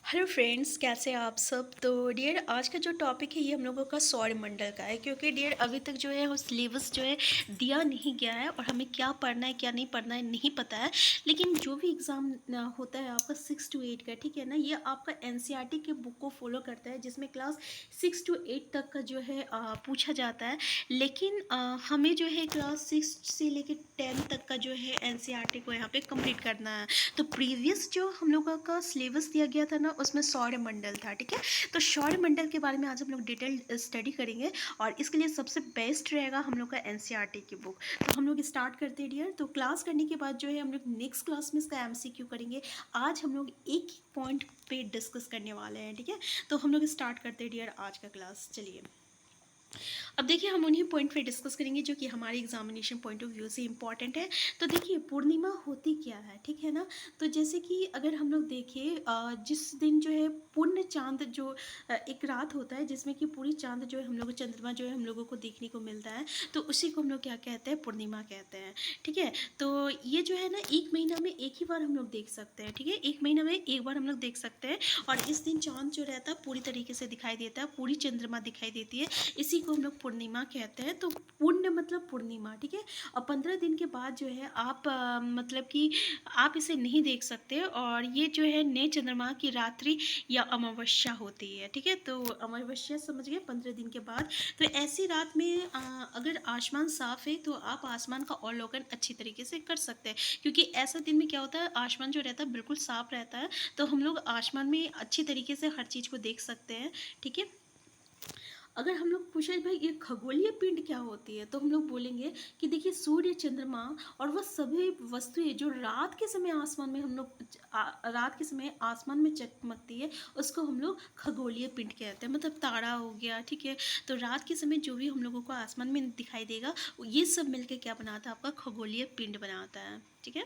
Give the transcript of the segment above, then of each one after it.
Hello friends, कैसे हैं आप सब। तो डियर, आज का जो टॉपिक है ये हम लोगों का सौरमंडल का है, क्योंकि डियर अभी तक जो है वो सिलेबस जो है दिया नहीं गया है और हमें क्या पढ़ना है क्या नहीं पढ़ना है नहीं पता है। लेकिन जो भी एग्ज़ाम होता है आपका 6 to 8 का, ठीक है ना, ये आपका एनसीईआरटी के बुक को फॉलो करता है, जिसमें क्लास 6 to 8 तक का जो है पूछा जाता है। लेकिन हमें जो है क्लास 6 से लेकर 10 तक का जो है एनसीईआरटी को यहाँ पे कंप्लीट करना है। तो प्रीवियस जो हम लोगों का सिलेबस दिया गया था ना, उसमें सौरमंडल था, ठीक है। तो सौरमंडल के बारे में आज हम लोग डिटेल स्टडी करेंगे और इसके लिए सबसे बेस्ट रहेगा हम लोग का एनसीईआरटी की बुक। तो हम लोग स्टार्ट करते हैं डियर। तो क्लास करने के बाद जो है हम लोग नेक्स्ट क्लास में इसका एमसीक्यू करेंगे। आज हम लोग एक ही पॉइंट पे डिस्कस करने वाले हैं, ठीक है। तो हम लोग स्टार्ट करते हैं डियर आज का क्लास। चलिए, अब देखिए हम उन्हीं पॉइंट पे डिस्कस करेंगे जो कि हमारे एग्जामिनेशन पॉइंट ऑफ व्यू से इंपॉर्टेंट है। तो देखिए, पूर्णिमा होती क्या है, ठीक है ना। तो जैसे कि अगर हम लोग देखें, जिस दिन जो है पूर्ण चांद जो एक रात होता है जिसमें कि पूरी चांद जो है हम लोग चंद्रमा जो है हम लोगों को देखने को मिलता है, तो उसी को हम लोग क्या कहते हैं, पूर्णिमा कहते हैं, ठीक है। तो ये जो है ना, एक महीना में एक ही बार हम लोग देख सकते हैं, ठीक है। एक महीना में एक बार हम लोग देख सकते हैं और इस दिन चांद जो रहता है पूरी तरीके से दिखाई देता है, पूरी चंद्रमा दिखाई देती है। इसी को हम लोग पूर्णिमा कहते हैं। तो पुण्य मतलब पूर्णिमा, ठीक है। और 15 दिन के बाद जो है आप मतलब कि आप इसे नहीं देख सकते और ये जो है नए चंद्रमा की रात्रि या अमावस्या होती है, ठीक है। तो अमावस्या समझ गए, 15 दिन के बाद। तो ऐसी रात में अगर आसमान साफ है तो आप आसमान का अवलोकन अच्छी तरीके से कर सकते हैं, क्योंकि ऐसा दिन में क्या होता है, आसमान जो रहता है बिल्कुल साफ रहता है, तो हम लोग आसमान में अच्छी तरीके से हर चीज़ को देख सकते हैं, ठीक है। अगर हम लोग पूछे भाई ये खगोलीय पिंड क्या होती है, तो हम लोग बोलेंगे कि देखिए, सूर्य, चंद्रमा और वह सभी वस्तुएं जो रात के समय आसमान में हम लोग रात के समय आसमान में चमकती है, उसको हम लोग खगोलीय पिंड कहते हैं। मतलब तारा हो गया, ठीक है। तो रात के समय जो भी हम लोगों को आसमान में दिखाई देगा, ये सब मिलकर क्या बनाता है, आपका खगोलीय पिंड बनाता है, ठीक है।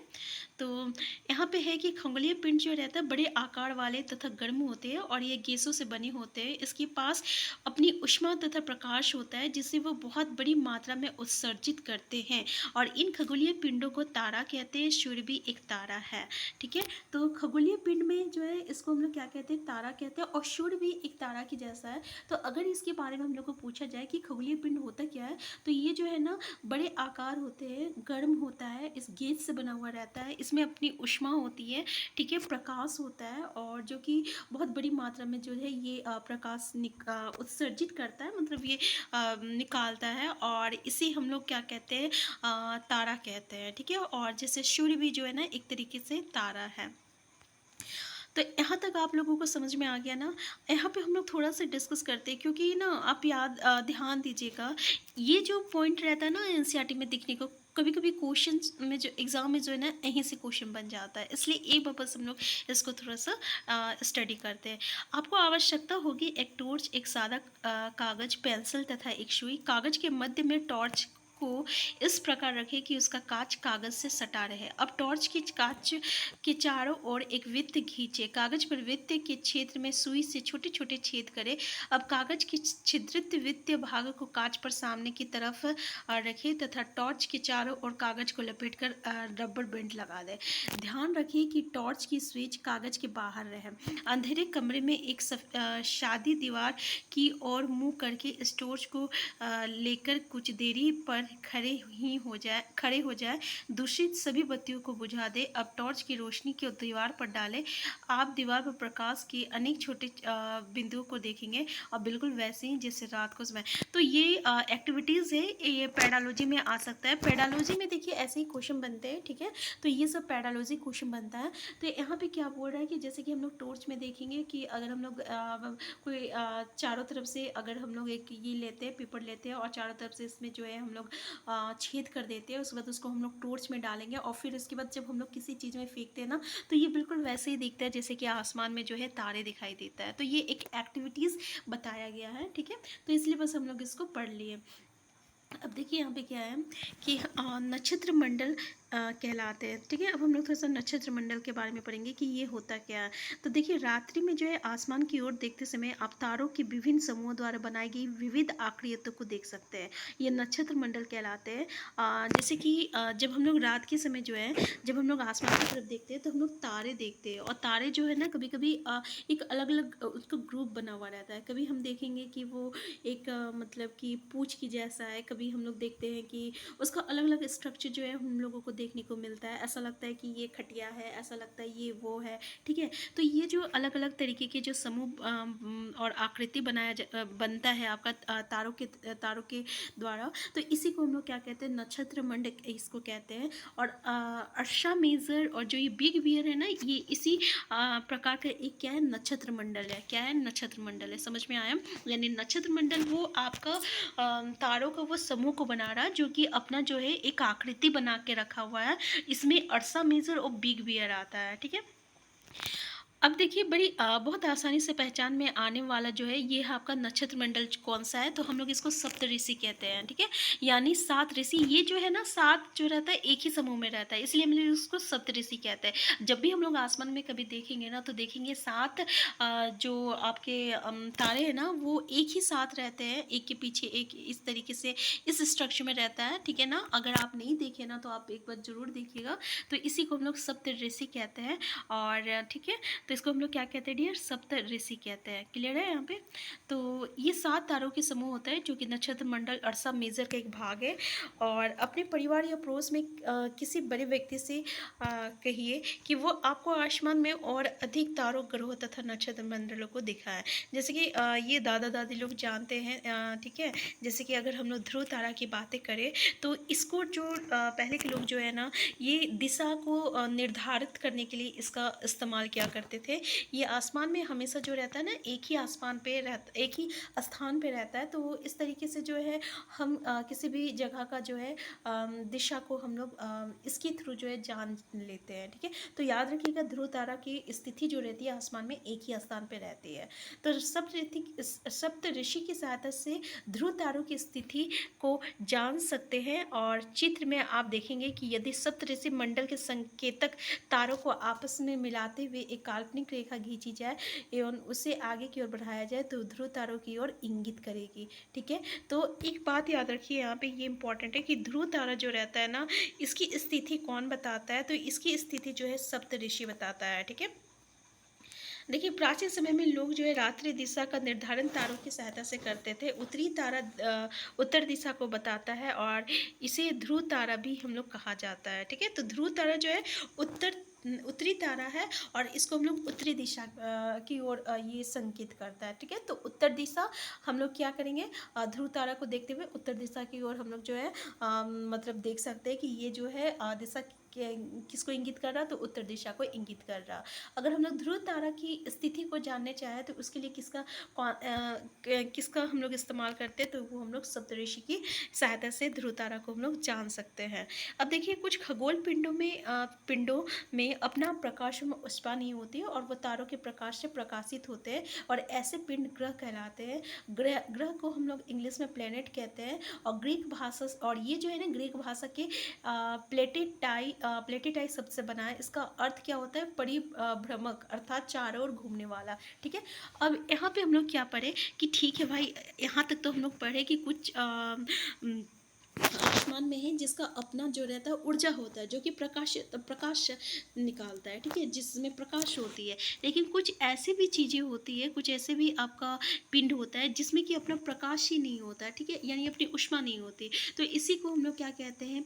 तो यहाँ पे है कि खगोलीय पिंड जो रहता है बड़े आकार वाले तथा गर्म होते हैं और ये गैसों से बने होते हैं। इसके पास अपनी ऊष्मा तथा प्रकाश होता है, जिसे वो बहुत बड़ी मात्रा में उत्सर्जित करते हैं। और इन खगोलीय पिंडों को तारा कहते हैं। सूर्य भी एक तारा है, ठीक है। तो खगोलीय पिंड में जो है इसको हम लोग क्या कहते हैं, तारा कहते हैं। और सूर्य भी एक तारा की जैसा है। तो अगर इसके बारे में हम लोग को पूछा जाए कि खगोलीय पिंड होता क्या है, तो ये जो है ना, बड़े आकार होते हैं, गर्म होता है, इस गैस से बना हुआ रहता है, इसमें अपनी ऊष्मा होती है, ठीक है, प्रकाश होता है, और जो कि बहुत बड़ी मात्रा में जो है ये प्रकाश उत्सर्जित करता है, मतलब ये निकालता है, और इसे हम लोग क्या कहते हैं, तारा कहते हैं, ठीक है। और जैसे सूर्य भी जो है ना एक तरीके से तारा है। तो यहाँ तक आप लोगों को समझ में आ गया ना। यहाँ पे हम लोग थोड़ा सा डिस्कस करते हैं, क्योंकि ना आप ध्यान दीजिएगा, ये जो पॉइंट रहता है ना एनसीईआरटी में दिखने को, कभी कभी क्वेश्चन में जो एग्ज़ाम में जो है ना यहीं से क्वेश्चन बन जाता है, इसलिए एक बार बस हम लोग इसको थोड़ा सा स्टडी करते हैं। आपको आवश्यकता होगी एक टॉर्च, एक सादा कागज़, पेंसिल तथा एक सुई। कागज़ के मध्य में टॉर्च को इस प्रकार रखें कि उसका कांच कागज से सटा रहे। अब टॉर्च की कांच के चारों ओर एक वृत्त खींचे। कागज पर वृत्त के क्षेत्र में सुई से छोटे छोटे छेद करें। अब कागज के छिद्रित वृत्तीय भाग को कांच पर सामने की तरफ रखें तथा टॉर्च के चारों ओर कागज को लपेटकर रबर बैंड लगा दें। ध्यान रखिए कि टॉर्च की स्विच कागज के बाहर रहे। अंधेरे कमरे में एक शादी दीवार की ओर मुंह करके इस टॉर्च को लेकर कुछ देरी पर खड़े हो जाए। दूषित सभी बत्तियों को बुझा दे। अब टॉर्च की रोशनी को दीवार पर डालें। आप दीवार पर प्रकाश के अनेक छोटे बिंदुओं को देखेंगे, और बिल्कुल वैसे ही जैसे रात को समय। तो ये एक्टिविटीज़ है, ये पेडालॉजी में आ सकता है। पेडालॉजी में देखिए ऐसे ही क्वेश्चन बनते हैं, ठीक है। तो ये सब पेडालॉजी क्वेश्चन बनता है। तो यहाँ पे क्या बोल रहा है कि जैसे कि हम लोग टॉर्च में देखेंगे कि अगर हम लोग कोई चारों तरफ से अगर हम लोग एक ये लेते हैं, पेपर लेते हैं, और चारों तरफ से इसमें जो है हम लोग छेद कर देते हैं, उसके बाद उसको हम लोग टॉर्च में डालेंगे, और फिर उसके बाद जब हम लोग किसी चीज़ में फेंकते हैं ना, तो ये बिल्कुल वैसे ही दिखता है जैसे कि आसमान में जो है तारे दिखाई देता है। तो ये एक एक्टिविटीज़ बताया गया है, ठीक है। तो इसलिए बस हम लोग इसको पढ़ लिए। अब देखिए यहाँ पे क्या है कि नक्षत्र मंडल कहलाते हैं। ठीक है, अब हम लोग थोड़ा सा नक्षत्र मंडल के बारे में पढ़ेंगे कि ये होता क्या है। तो देखिए, रात्रि में जो है आसमान की ओर देखते समय आप तारों के विभिन्न समूहों द्वारा बनाई गई विविध आकृतियों को देख सकते हैं। ये नक्षत्र मंडल कहलाते हैं। जैसे कि जब हम लोग रात के समय जो है, जब हम लोग आसमान की तरफ देखते हैं तो हम लोग तारे देखते हैं, और तारे जो है ना कभी कभी एक अलग अलग उसका ग्रुप बना हुआ रहता है। कभी हम देखेंगे कि वो एक मतलब कि पूंछ की जैसा है, कभी हम लोग देखते हैं कि उसका अलग अलग स्ट्रक्चर जो है हम लोगों को देखने को मिलता है। ऐसा लगता है कि ये खटिया है, ऐसा लगता है ये वो है। ठीक है, तो ये जो अलग अलग तरीके के जो समूह और आकृति बनता है आपका तारों के द्वारा, तो इसी को हम लोग क्या कहते हैं, नक्षत्र मंडल इसको कहते हैं। और अर्शा मेजर और जो ये बिग बियर है ना, ये इसी प्रकार का एक क्या है, नक्षत्र मंडल है। क्या है, नक्षत्र मंडल है। समझ में आया? यानी नक्षत्र मंडल वो आपका तारों का वो समूह को बना रहा है जो कि अपना जो है एक आकृति बना के रखा हुआ है। इसमें अर्सा मेजर और बिग बियर आता है। ठीक है, अब देखिए, बड़ी बहुत आसानी से पहचान में आने वाला जो है ये है आपका नक्षत्र मंडल कौन सा है। तो हम लोग इसको सप्त ऋषि कहते हैं। ठीक है, यानी 7 ऋषि। ये जो है ना 7 जो रहता है एक ही समूह में रहता है, इसलिए हम लोग उसको सप्त ऋषि कहते हैं। जब भी हम लोग आसमान में कभी देखेंगे ना तो देखेंगे 7 जो आपके तारे हैं ना वो एक ही साथ रहते हैं, एक के पीछे एक, इस तरीके से इस स्ट्रक्चर में रहता है। ठीक है ना, अगर आप नहीं देखे ना तो आप एक बार जरूर देखिएगा। तो इसी को हम लोग सप्त ऋषि कहते हैं। और ठीक है, तो इसको हम लोग क्या कहते हैं डियर, सप्त ऋषि कहते हैं। क्लियर है यहाँ पे? तो ये 7 तारों के समूह होता है जो कि नक्षत्र मंडल अर्सा मेजर का एक भाग है। और अपने परिवार या पड़ोस में किसी बड़े व्यक्ति से कहिए कि वो आपको आसमान में और अधिक तारों, ग्रहों तथा नक्षत्र मंडलों को दिखाए। जैसे कि ये दादा दादी लोग जानते हैं। ठीक है, जैसे कि अगर हम लोग ध्रुव तारा की बातें करें तो इसको जो पहले के लोग जो है ना, ये दिशा को निर्धारित करने के लिए इसका इस्तेमाल किया करते थे। ये आसमान में हमेशा जो रहता है ना, एक ही आसमान पे रहता, एक ही स्थान पे रहता है। तो इस तरीके से जो है हम किसी भी जगह का जो है दिशा को हम लोग इसके थ्रू जो है जान लेते हैं। ठीक है, तो याद रखिएगा ध्रुव तारा की स्थिति जो रहती है आसमान में एक ही स्थान पे रहती है। तो सप्त ऋषि की सहायता से ध्रुव तारों की स्थिति को जान सकते हैं। और चित्र में आप देखेंगे कि यदि सप्त ऋषि मंडल के संकेतक तारों को आपस में मिलाते हुए एक काल्पनिक रेखा खींची जाए एवं उसे आगे की ओर बढ़ाया जाए तो ध्रुव तारों की ओर इंगित करेगी। ठीक है, तो एक बात याद रखिए यहाँ पे, ये इंपॉर्टेंट है कि ध्रुव तारा जो रहता है ना, इसकी स्थिति कौन बताता है, तो इसकी स्थिति जो है सप्त ऋषि बताता है। ठीक है, देखिए, प्राचीन समय में लोग जो है रात्रि दिशा का निर्धारण तारों की सहायता से करते थे। उत्तरी तारा उत्तर दिशा को बताता है और इसे ध्रुव तारा भी हम लोग कहा जाता है। ठीक है, तो ध्रुव तारा जो है उत्तरी तारा है और इसको हम लोग उत्तरी दिशा की ओर ये संकेत करता है। ठीक है, तो उत्तर दिशा हम लोग क्या करेंगे, ध्रुव तारा को देखते हुए उत्तर दिशा की ओर हम लोग जो है मतलब देख सकते हैं कि ये जो है दिशा किसको इंगित कर रहा, तो उत्तर दिशा को इंगित कर रहा। अगर हम लोग ध्रुव तारा की स्थिति को जानने चाहें तो उसके लिए किसका हम लोग इस्तेमाल करते हैं, तो वो हम लोग सप्तऋषि की सहायता से ध्रुव तारा को हम लोग जान सकते हैं। अब देखिए, कुछ खगोल पिंडों में अपना प्रकाश में ऊष्मा नहीं होती है और वो तारों के प्रकाश से प्रकाशित होते हैं, और ऐसे पिंड ग्रह कहलाते हैं। ग्रह को हम लोग इंग्लिश में प्लेनेट कहते हैं। और ग्रीक भाषा, और ये जो है ना ग्रीक भाषा के प्लेटिटाई शब्द से बना है। इसका अर्थ क्या होता है, परिभ्रमक, अर्थात चारों ओर घूमने वाला। ठीक है, अब यहाँ पे हम लोग क्या पढ़े कि ठीक है भाई, यहाँ तक तो हम लोग पढ़े कि कुछ आसमान में है जिसका अपना जो रहता है ऊर्जा होता है, जो कि प्रकाश निकालता है। ठीक है, जिसमें प्रकाश होती है। लेकिन कुछ ऐसी भी चीज़ें होती है, कुछ ऐसे भी आपका पिंड होता है जिसमें कि अपना प्रकाश ही नहीं होता है। ठीक है, यानी अपनी ऊष्मा नहीं होती। तो इसी को हम लोग क्या कहते हैं,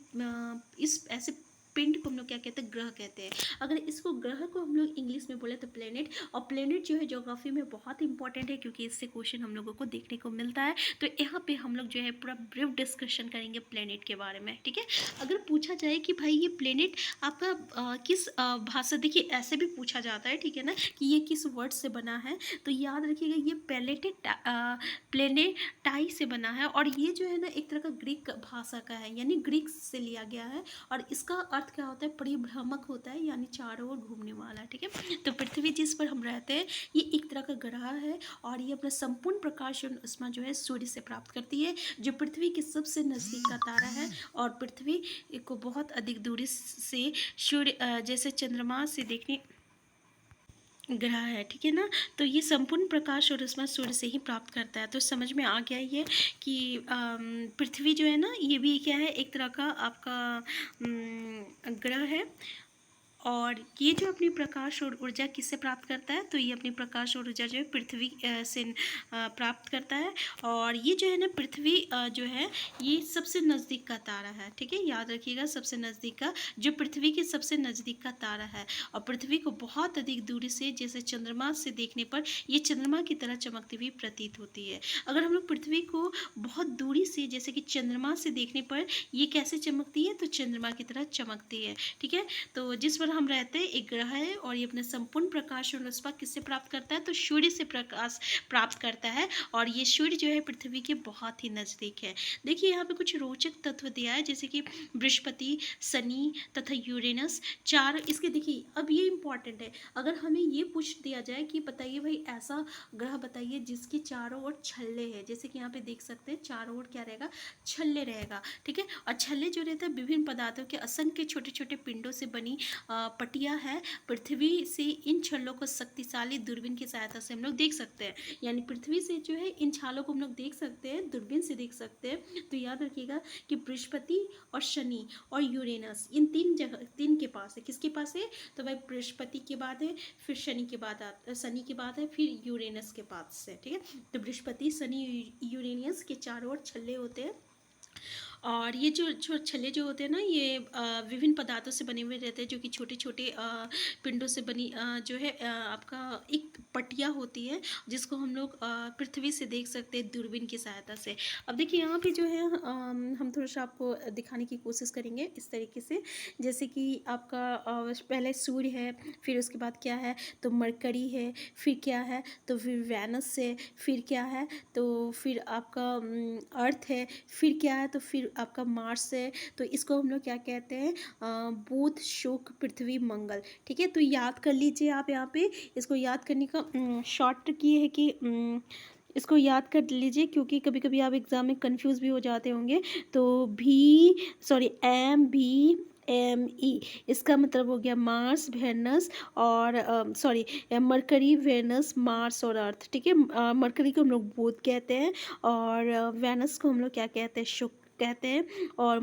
इस ऐसे पिंड को हम लोग क्या कहते हैं, ग्रह कहते हैं। अगर इसको ग्रह को हम लोग इंग्लिश में बोले तो प्लेनेट। और प्लेनेट जो है ज्योग्राफी में बहुत इंपॉर्टेंट है क्योंकि इससे क्वेश्चन हम लोगों को देखने को मिलता है। तो यहाँ पे हम लोग जो है पूरा ब्रीफ डिस्कशन करेंगे प्लेनेट के बारे में। ठीक है, अगर पूछा जाए कि भाई ये प्लेनेट आपका किस भाषा, देखिए ऐसे भी पूछा जाता है। ठीक है ना, कि ये किस वर्ड से बना है, तो याद रखिएगा ये प्लेनेटाई से बना है। और ये जो है ना एक तरह का ग्रीक भाषा का है, यानी ग्रीक से लिया गया है। और इसका अर्थ अर्थ क्या होता है, परिभ्रामक होता है, यानी चारों ओर घूमने वाला। ठीक है, तो पृथ्वी जिस पर हम रहते हैं ये एक तरह का ग्रह है और ये अपना संपूर्ण प्रकाश और ऊष्मा जो है सूर्य से प्राप्त करती है, जो पृथ्वी के सबसे नज़दीक का तारा है। और पृथ्वी को बहुत अधिक दूरी से सूर्य जैसे चंद्रमा से देखने ग्रह है। ठीक है ना, तो ये संपूर्ण प्रकाश और ऊष्मा सूर्य से ही प्राप्त करता है। तो समझ में आ गया ये कि पृथ्वी जो है ना ये भी क्या है, एक तरह का आपका ग्रह है। और ये जो अपनी प्रकाश और ऊर्जा किससे प्राप्त करता है, तो ये अपनी प्रकाश और ऊर्जा जो है पृथ्वी से प्राप्त करता है। और ये जो है ना पृथ्वी जो है ये सबसे नज़दीक का तारा है। ठीक है, याद रखिएगा, सबसे नज़दीक का, जो पृथ्वी के सबसे नज़दीक का तारा है। और पृथ्वी को बहुत अधिक दूरी से, जैसे चंद्रमा से देखने पर ये चंद्रमा की तरह चमकती हुई प्रतीत होती है। अगर हम लोग पृथ्वी को बहुत दूरी से, जैसे कि चंद्रमा से देखने पर ये कैसे चमकती है, तो चंद्रमा की तरह चमकती है। ठीक है, तो जिस पर हम रहते हैं एक ग्रह है और ये अपने संपूर्ण प्रकाश और ऊष्मा किससे प्राप्त करता है, तो सूर्य से प्रकाश प्राप्त करता है। और ये सूर्य जो है पृथ्वी के बहुत ही नज़दीक है। देखिए यहाँ पे कुछ रोचक तत्व दिया है, जैसे कि बृहस्पति, शनि तथा यूरेनस, चार इसके। देखिए अब ये इंपॉर्टेंट है, अगर हमें ये पूछ दिया जाए कि बताइए भाई ऐसा ग्रह बताइए जिसके चारों ओर छल्ले हैं, जैसे कि यहाँ पे देख सकते हैं चारों ओर क्या रहेगा, छल्ले रहेगा। ठीक है, और छल्ले जो रहता है विभिन्न पदार्थों के असंख्य छोटे छोटे पिंडों से बनी पटिया है। पृथ्वी से इन छल्लों को शक्तिशाली दूरबीन की सहायता से हम लोग देख सकते हैं, यानी पृथ्वी से जो है इन छालों को हम लोग देख सकते हैं, दूरबीन से देख सकते हैं। तो याद रखिएगा कि बृहस्पति और शनि और यूरेनस इन तीन जगह, तीन के पास है। किसके पास है, तो भाई बृहस्पति के बाद है, फिर शनि के बाद शनि के बाद है, फिर यूरेनस के पास है। ठीक है, तो बृहस्पति, शनि, यूरेनस के चारों ओर छल्ले होते हैं। और ये जो छल्ले जो होते हैं ना ये विभिन्न पदार्थों से बने हुए रहते हैं, जो कि छोटे छोटे पिंडों से बनी जो है आपका एक पटिया होती है, जिसको हम लोग पृथ्वी से देख सकते हैं दूरबीन की सहायता से। अब देखिए यहाँ पे जो है हम थोड़ा सा आपको दिखाने की कोशिश करेंगे इस तरीके से, जैसे कि आपका पहले सूर्य है, फिर उसके बाद क्या है, तो मरकरी है, फिर क्या है, तो फिर वेनस है, फिर क्या है, तो फिर आपका अर्थ है, फिर क्या है, तो फिर आपका मार्स है। तो इसको हम लोग क्या कहते हैं, बुध, शुक्र, पृथ्वी, मंगल। ठीक है, तो याद कर लीजिए आप यहाँ पे, इसको याद करने का शॉर्ट की है कि इसको याद कर लीजिए, क्योंकि कभी कभी आप एग्ज़ाम में कंफ्यूज भी हो जाते होंगे। तो MBE इसका मतलब हो गया मार्स, वेनस और मरकरी, वेनस, मार्स और अर्थ। ठीक है, मरकरी को हम लोग बुध कहते हैं और वेनस को हम लोग क्या कहते हैं, शुक्र कहते हैं, और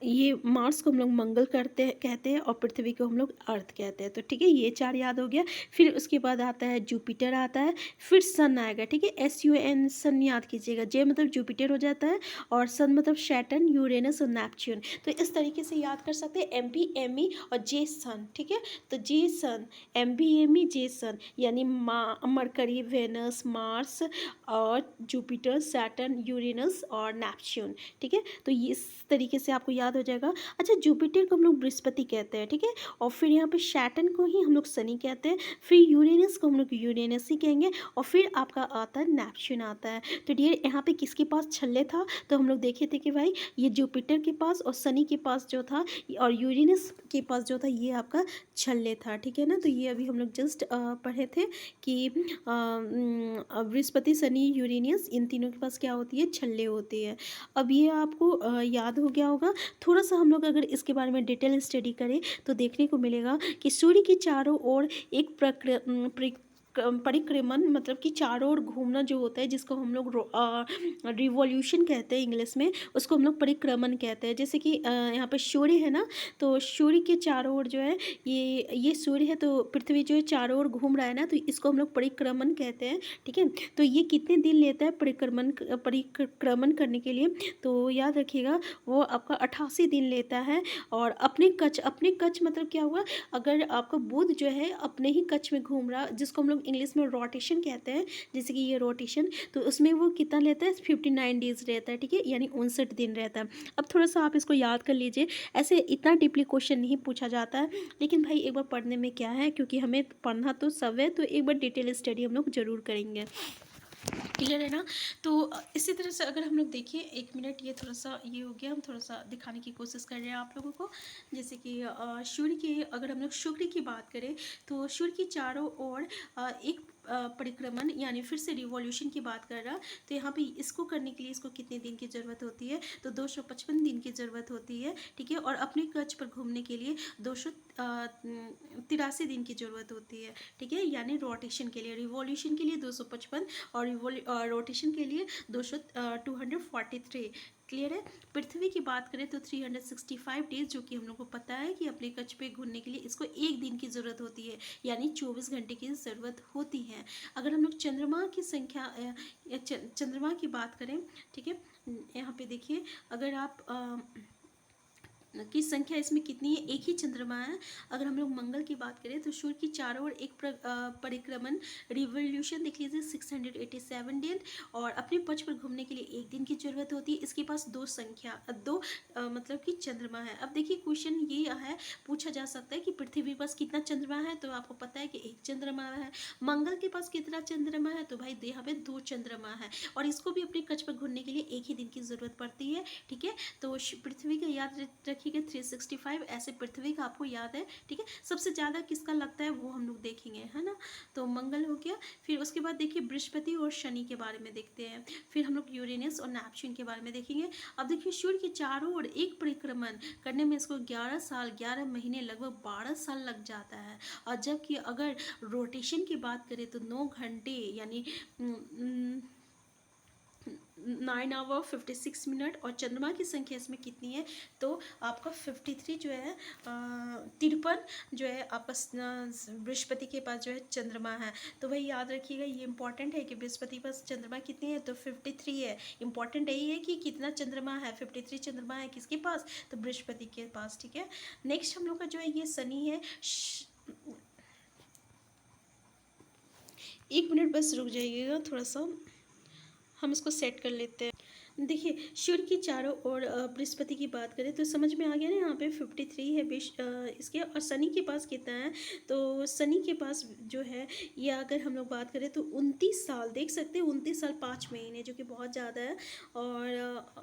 ये मार्स को हम लोग मंगल कहते हैं और पृथ्वी को हम लोग अर्थ कहते हैं। तो ठीक है, ये चार याद हो गया। फिर उसके बाद आता है जुपिटर आता है, फिर सन आएगा। ठीक है, SUN, सन याद कीजिएगा, जे मतलब जुपिटर हो जाता है और सन मतलब सैटर्न, यूरेनस और नेपच्यून। तो इस तरीके से याद कर सकते हैं, MB, ME और जे सन। ठीक है, तो जे सन, MB, ME, जे सन, यानी मरकरी, वेनस, मार्स और जुपिटर, सैटर्न, यूरेनस और नेपच्यून। ठीक है, तो ये इस तरीके से आपको याद हो जाएगा। अच्छा, जुपिटर को हम लोग बृहस्पति कहते हैं। ठीक है, और फिर यहाँ पे सैटर्न को ही हम लोग शनि कहते हैं, फिर यूरेनस को हम लोग यूरेनस ही कहेंगे, और फिर आपका आता है नेपच्यून आता है। तो डियर यहाँ पे किसके पास छल्ले था, तो हम लोग देखे थे कि भाई ये जुपिटर के पास और शनि के पास जो था और यूरेनस के पास जो था ये आपका छल्ले था। ठीक है ना, तो ये अभी हम लोग जस्ट पढ़े थे कि बृहस्पति, शनि, यूरेनस इन तीनों के पास क्या होती है, छल्ले होती है। अब ये आपको याद हो गया होगा। थोड़ा सा हम लोग अगर इसके बारे में डिटेल स्टडी करें तो देखने को मिलेगा कि सूर्य के चारों ओर एक परिक्रमण मतलब कि चारों ओर घूमना जो होता है, जिसको हम लोग रिवॉल्यूशन कहते हैं इंग्लिश में, उसको हम लोग परिक्रमण कहते हैं। जैसे कि यहाँ पे सूर्य है ना, तो सूर्य के चारों ओर जो है ये सूर्य है, तो पृथ्वी जो है चारों ओर घूम रहा है ना, तो इसको हम लोग परिक्रमण कहते हैं। ठीक है, तो ये कितने दिन लेता है परिक्रमण करने के लिए, तो याद रखिएगा वो आपका 88 दिन लेता है। और अपने कच्छ मतलब क्या हुआ, अगर आपका बुध जो है अपने ही कच्छ में घूम रहा, जिसको हम लोग इंग्लिश में रोटेशन कहते हैं, जैसे कि ये रोटेशन, तो उसमें वो कितना लेता है, 59 डेज रहता है। ठीक है, यानी 59 दिन रहता है। अब थोड़ा सा आप इसको याद कर लीजिए, ऐसे इतना डीपली क्वेश्चन नहीं पूछा जाता है, लेकिन भाई एक बार पढ़ने में क्या है, क्योंकि हमें पढ़ना तो सब है, तो एक बार डिटेल स्टडी हम लोग जरूर करेंगे। क्लियर है ना। तो इसी तरह से अगर हम लोग देखिए, 1 मिनट, ये थोड़ा सा ये हो गया, हम थोड़ा सा दिखाने की कोशिश कर रहे हैं आप लोगों को। जैसे कि सूर्य की, अगर हम लोग शुक्र की बात करें तो सूर्य की चारों ओर एक परिक्रमण यानी फिर से रिवॉल्यूशन की बात कर रहा, तो यहाँ पे इसको करने के लिए इसको कितने दिन की ज़रूरत होती है, तो 255 दिन की ज़रूरत होती है, ठीक है। और अपने कक्ष पर घूमने के लिए 283 दिन की ज़रूरत होती है, ठीक है। यानी रोटेशन के लिए, रिवॉल्यूशन के लिए 255 और रोटेशन के लिए 243। क्लियर है। पृथ्वी की बात करें तो 365 डेज, जो कि हम लोग को पता है कि अपने कक्ष पे घूमने के लिए इसको 1 दिन की ज़रूरत होती है, यानी 24 घंटे की ज़रूरत होती है। अगर हम लोग चंद्रमा की संख्या चंद्रमा की बात करें, ठीक है, यहाँ पे देखिए, अगर आप की संख्या इसमें कितनी है, एक ही चंद्रमा है। अगर हम लोग मंगल की बात करें तो सूर्य की चारों ओर एक परिक्रमण रिवोल्यूशन देख लीजिए 687 दिन, और अपने पक्ष पर घूमने के लिए 1 दिन की जरूरत होती है। इसके पास दो मतलब कि चंद्रमा है। अब देखिए क्वेश्चन ये है, पूछा जा सकता है कि पृथ्वी के पास कितना चंद्रमा है, तो आपको पता है कि एक चंद्रमा है। मंगल के पास कितना चंद्रमा है, तो भाई यहाँ पे 2 चंद्रमा है, और इसको भी अपने कक्ष पर घूमने के लिए 1 ही दिन की जरूरत पड़ती है, ठीक है। तो पृथ्वी का याद रखिएगा 365, ऐसे पृथ्वी का आपको याद है, ठीक है। सबसे ज़्यादा किसका लगता है वो हम लोग देखेंगे, है ना। तो मंगल हो गया। फिर उसके बाद देखिए बृहस्पति और शनि के बारे में देखते हैं। फिर हम लोग यूरेनस और नेपच्यून के बारे में देखेंगे। अब देखिए सूर्य के चारों ओर एक परिक्रमण करने में इसको 11 साल 11 महीने लगभग 12 साल लग जाता है। और जबकि अगर रोटेशन की बात करें तो 9 घंटे यानी 9 आवर 56 मिनट, और चंद्रमा की संख्या इसमें कितनी है, तो आपका 53 जो है 53 जो है आपका बृहस्पति के पास जो है चंद्रमा है। तो वही याद रखिएगा, ये इंपॉर्टेंट है कि बृहस्पति के पास चंद्रमा कितनी है, तो 53 है। इंपॉर्टेंट यही है कि कितना चंद्रमा है, 53 चंद्रमा है किसके पास, तो बृहस्पति के पास, ठीक है। नेक्स्ट हम लोग का जो है ये शनि है। 1 मिनट बस रुक जाइएगा, थोड़ा सा हम इसको सेट कर लेते हैं। देखिए सूर्य की चारों ओर बृहस्पति की बात करें तो समझ में आ गया ना, यहाँ पे 53 है इसके, और शनि के पास कितना है, तो शनि के पास जो है ये अगर हम लोग बात करें तो 29 साल, देख सकते हैं 29 साल 5 महीने, जो कि बहुत ज़्यादा है। और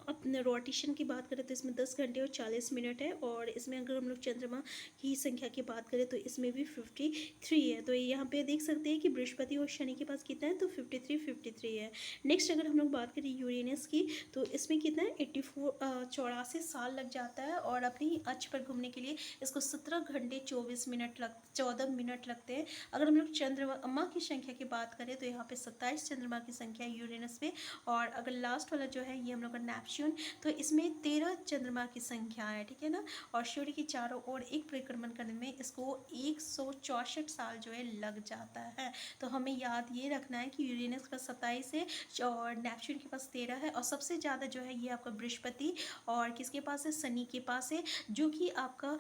अपने रोटेशन की बात करें तो इसमें 10 घंटे और 40 मिनट है, और इसमें अगर हम लोग चंद्रमा की संख्या की बात करें तो इसमें भी 53 है। तो यहाँ पे देख सकते हैं कि बृहस्पति और शनि के पास कितना है, तो 53 है। नेक्स्ट अगर हम लोग बात करें यूरेनस की, तो इसमें कितना है 84 साल लग जाता है, और अपनी अक्ष पर घूमने के लिए इसको 17 घंटे 14 मिनट लगते हैं। अगर हम लोग चंद्रमा की संख्या की बात करें तो यहाँ पे 27 चंद्रमा की संख्या है यूरेनस में। और अगर लास्ट वाला जो है ये हम लोग का नेपच्यून, तो इसमें 13 चंद्रमा की संख्या है, ठीक है ना। और सूर्य की चारों ओर एक परिक्रमण करने में इसको 164 साल जो है लग जाता है। तो हमें याद ये रखना है कि यूरेनस का 27 है और नेपच्यून के पास 13 है, और सबसे ज़्यादा जो है ये आपका बृहस्पति और किसके पास है, शनि के पास है, जो कि आपका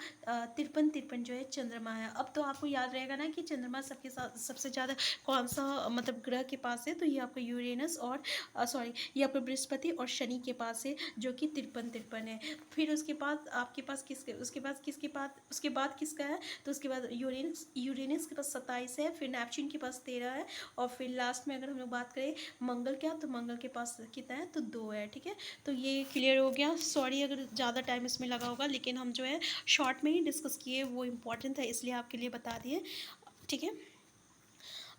53 जो है चंद्रमा है। अब तो आपको याद रहेगा ना कि चंद्रमा सबके साथ सबसे ज़्यादा कौन सा मतलब ग्रह के पास है, तो ये आपका यूरेनस और सॉरी ये आपका बृहस्पति और शनि के पास है, जो कि 53 है। फिर उसके बाद आपके पास उसके बाद किसका है, तो उसके बाद यूरेनस के पास 27 है, फिर नेपच्यून के पास 13 है, और फिर लास्ट में अगर हम लोग बात करें मंगल क्या, तो मंगल के पास कितना है, तो 2 है, ठीक है। तो ये क्लियर हो गया। सॉरी अगर ज़्यादा टाइम इसमें लगा होगा, लेकिन हम जो है शॉर्ट में ही डिस्कस किए, वो इम्पोर्टेंट था इसलिए आपके लिए बता दिए, ठीक है।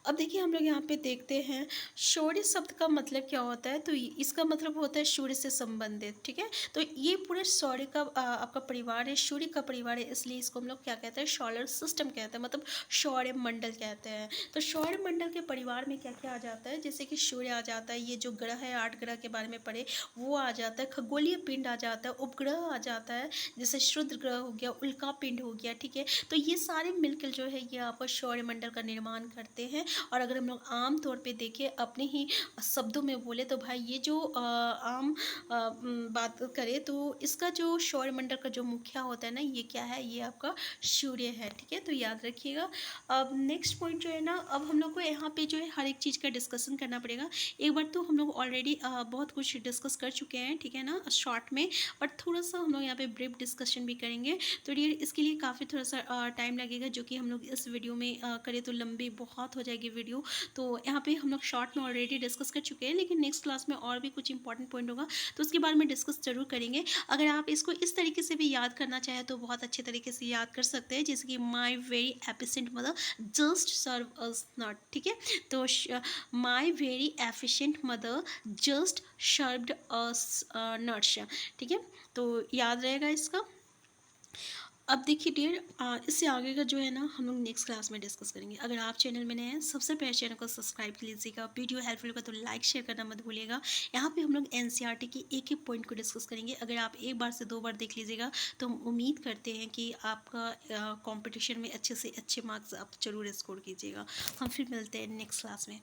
अब देखिए हम लोग यहाँ पे देखते हैं सूर्य शब्द का मतलब क्या होता है, तो इसका मतलब होता है सूर्य से संबंधित, ठीक है। तो ये पूरे सूर्य का आपका परिवार है, सूर्य का परिवार है, इसलिए इसको हम लोग क्या कहते हैं, सोलर सिस्टम कहते हैं, मतलब सौर मंडल कहते हैं। तो सौर मंडल के परिवार में क्या क्या आ जाता है, जैसे कि सूर्य आ जाता है, ये जो ग्रह है 8 ग्रह के बारे में पढ़े वो आ जाता है, खगोलीय पिंड आ जाता है, उपग्रह आ जाता है, जैसे शुद्र ग्रह हो गया, उल्का पिंड हो गया, ठीक है। तो ये सारे मिलकर जो है ये आपका सौर मंडल का निर्माण करते हैं। और अगर हम लोग आम तौर पे देखें, अपने ही शब्दों में बोले, तो भाई ये जो आम बात करें तो इसका जो सौरमंडल का जो मुखिया होता है ना, ये क्या है, ये आपका सूर्य है, ठीक है। तो याद रखिएगा। अब नेक्स्ट पॉइंट जो है ना, अब हम लोग को यहाँ पे जो है हर एक चीज़ का डिस्कशन करना पड़ेगा। एक बार तो हम लोग ऑलरेडी बहुत कुछ डिस्कस कर चुके हैं, ठीक है ना, शॉर्ट में, और थोड़ा सा हम लोग यहाँ पे ब्रीफ डिस्कशन भी करेंगे। तो इसके लिए काफ़ी थोड़ा सा टाइम लगेगा, जो कि हम लोग इस वीडियो में करें तो लंबी बहुत हो जाएगी लगी वीडियो, तो यहाँ पे हम लोग शॉर्ट में ऑलरेडी डिस्कस कर चुके हैं, लेकिन नेक्स्ट क्लास में और भी कुछ इंपॉर्टेंट पॉइंट होगा तो उसके बारे में डिस्कस जरूर करेंगे। अगर आप इसको इस तरीके से भी याद करना चाहें तो बहुत अच्छे तरीके से याद कर सकते हैं, जैसे कि my very efficient mother just serve us not, ठीक है। तो my very efficient mother just served us nuts, ठीक है। तो याद रहेगा इसका। अब देखिए डियर, इससे आगे का जो है ना हम लोग नेक्स्ट क्लास में डिस्कस करेंगे। अगर आप चैनल में नए हैं सबसे पहले चैनल को सब्सक्राइब कर लीजिएगा, वीडियो हेल्पफुल होगा तो लाइक शेयर करना मत भूलिएगा। यहाँ पे हम लोग एनसीईआरटी की एक एक पॉइंट को डिस्कस करेंगे। अगर आप एक बार से 2 बार देख लीजिएगा तो हम उम्मीद करते हैं कि आपका कंपटीशन में अच्छे से अच्छे मार्क्स आप जरूर स्कोर कीजिएगा। हम फिर मिलते हैं नेक्स्ट क्लास में।